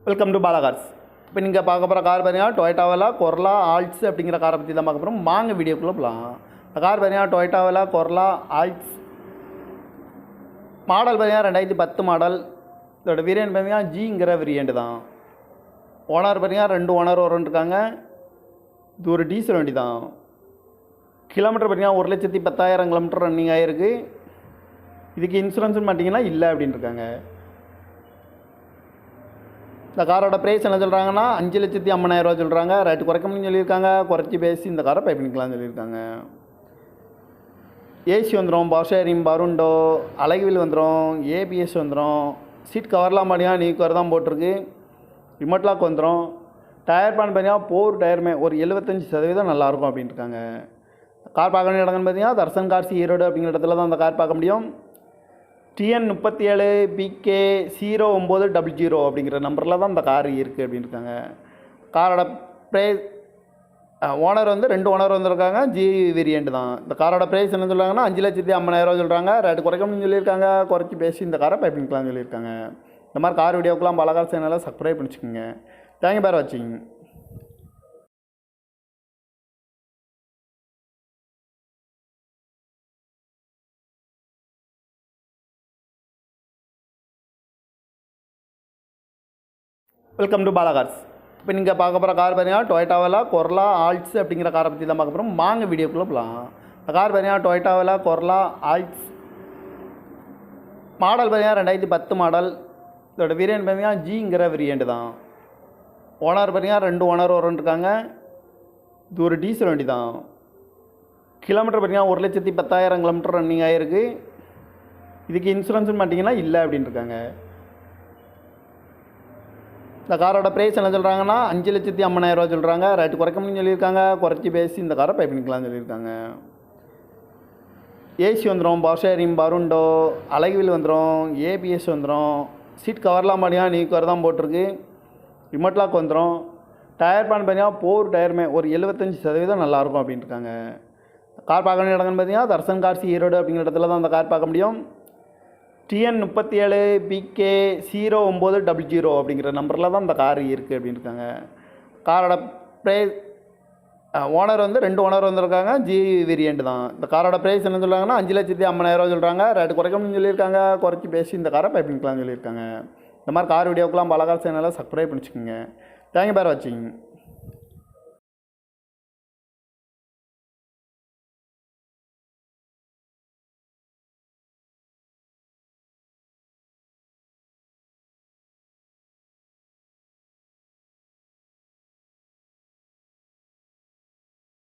Welcome to Bala cars. இப்போ நீங்கள் பார்க்க போகிற கார் பார்த்தீங்கன்னா டொயோட்டா கொர்லா ஆல்ட்ஸ் அப்படிங்கிற காரை பற்றி தான் பார்க்க போகிறோம். வாங்க வீடியோக்குள்ளே போகலாம். இந்த கார் பார்த்தீங்கன்னா டொயோட்டா கொர்லா ஆல்ட்ஸ் மாடல் பார்த்தீங்கன்னா 2010 மாடல். இதோட வேரியன்ட் பார்த்தீங்கன்னா ஜிங்கிற வேரியண்ட் தான். ஓனர் பார்த்தீங்கன்னா 2 ஓனர் இருக்காங்க. இது ஒரு டீசல் வண்டி தான். கிலோமீட்டர் பார்த்தீங்கன்னா 1,10,000 கிலோமீட்டர் ரன்னிங் ஆகிருக்கு. இதுக்கு இன்சூரன்ஸ்னு பார்த்தீங்கன்னா இல்லை அப்படின்னு இருக்காங்க. இந்த காரோட ப்ரைஸ் என்ன சொல்கிறாங்கன்னா 5,50,000 சொல்கிறாங்க. ரேட்டு குறைக்க முடியும்னு சொல்லியிருக்காங்க. குறைச்சி பேசி இந்த காரை பை பண்ணிக்கலாம்னு சொல்லியிருக்காங்க. ஏசி வந்துடும், பவர் ஷேரிங், பருண்டோ, அழகுவில் வந்துடும், ஏபிஎஸ் வந்துடும். சீட் கவர்லாம் பார்த்தீங்கன்னா நீ கவர் தான் போட்டிருக்கு. ரிமோட் லாக் வந்துடும். டயர் பேன் பார்த்தீங்கன்னா 4 டயருமே ஒரு 75% நல்லாயிருக்கும் அப்படின்ட்டு இருக்காங்க. கார் பார்க்க வேண்டிய இடங்கன்னு பார்த்தீங்கன்னா தர்சன் கார்ஸ் ஈரோடு அப்படிங்கிற இடத்துல தான் அந்த கார் பார்க்க முடியும். TN 37 PK 0900 அப்படிங்கிற நம்பரில் தான் இந்த கார் இருக்குது அப்படின்னு இருக்காங்க. காரோட ப்ரைஸ் ஓனர் வந்து 2 ஓனர் வந்திருக்காங்க. ஜி வேரியண்ட் தான். இந்த காரோட ப்ரைஸ் என்ன சொல்கிறாங்கன்னா 5,50,000 சொல்கிறாங்க. ரேட்டு குறைக்கணும்னு சொல்லியிருக்காங்க. குறைச்சி பேசி இந்த காரை பை பண்ணிக்கலாம்னு சொல்லியிருக்காங்க. இந்த மாதிரி கார் வீடியோக்கெலாம் பாலா கார் சேனலை சப்ஸ்கிரைப் பண்ணிச்சுக்கோங்க. தேங்க்யூ ஃபார் வாட்சிங். Welcome to Bala cars. இப்போ நீங்கள் பார்க்க போகிற கார் பார்த்தீங்கன்னா டொயோட்டா கொர்லா ஆல்ட்ஸ் அப்படிங்கிற காரை பற்றி தான் பார்க்க போகிறோம். வாங்க வீடியோக்குள்ளே போகலாம். இந்த கார் பார்த்தீங்கன்னா டொயோட்டா கொர்லா ஆல்ட்ஸ் மாடல் பார்த்தீங்கன்னா 2010 மாடல். இதோட வேரியன்ட் பார்த்தீங்கன்னா ஜிங்கிற வேரியண்ட் தான். ஓனர் பார்த்தீங்கன்னா 2 ஓனர் இருக்காங்க. இது ஒரு டீசல் வண்டி தான். கிலோமீட்டர் பார்த்தீங்கன்னா 1,10,000 கிலோமீட்டர் ரன்னிங் ஆகிருக்கு. இதுக்கு இன்சூரன்ஸ்னு பார்த்தீங்கன்னா இல்லை அப்படின்னு இருக்காங்க. இந்த காரோட ப்ரைஸ் என்ன சொல்கிறாங்கன்னா 5,50,000 சொல்கிறாங்க. ரேட்டு குறைக்க முடியும்னு சொல்லியிருக்காங்க. குறைச்சி பேசி இந்த காரை பை பண்ணிக்கலாம்னு சொல்லியிருக்காங்க. ஏசி வந்துடும், பவர் ஷேரிங், பருண்டோ, அழகுவில் வந்துடும், ஏபிஎஸ் வந்துடும். சீட் கவர்லாம் பார்த்தீங்கன்னா நீ கவர் தான் போட்டிருக்கு. ரிமோட் லாக் வந்துடும். டயர் பேன் பார்த்தீங்கன்னா 4 டயருமே ஒரு 75% நல்லாயிருக்கும் அப்படின்ட்டு இருக்காங்க. கார் பார்க்க வேண்டிய இடங்கன்னு பார்த்தீங்கன்னா தர்சன் கார்ஸ் ஈரோடு அப்படிங்கிற இடத்துல தான் அந்த கார் பார்க்க முடியும். TN 37 PK 0900 அப்படிங்கிற நம்பரில் தான் இந்த கார் இருக்குது அப்படின்னு இருக்காங்க. காரோட ப்ரைஸ் ஓனர் வந்து 2 ஓனர் வந்திருக்காங்க. ஜி வேரியண்ட் தான். இந்த காரோட ப்ரைஸ் என்ன சொல்கிறாங்கன்னா 5,50,000 சொல்கிறாங்க. ரேட்டு குறைக்கணும்னு சொல்லியிருக்காங்க. குறைச்சி பேசி இந்த காரை பை பண்ணிக்கலாம்னு சொல்லியிருக்காங்க. இந்த மாதிரி கார் வீடியோக்கெலாம் பாலா கார் சேனலை சப்ஸ்கிரைப் பண்ணிச்சுக்கோங்க. தேங்க்யூ ஃபார் வாட்சிங்.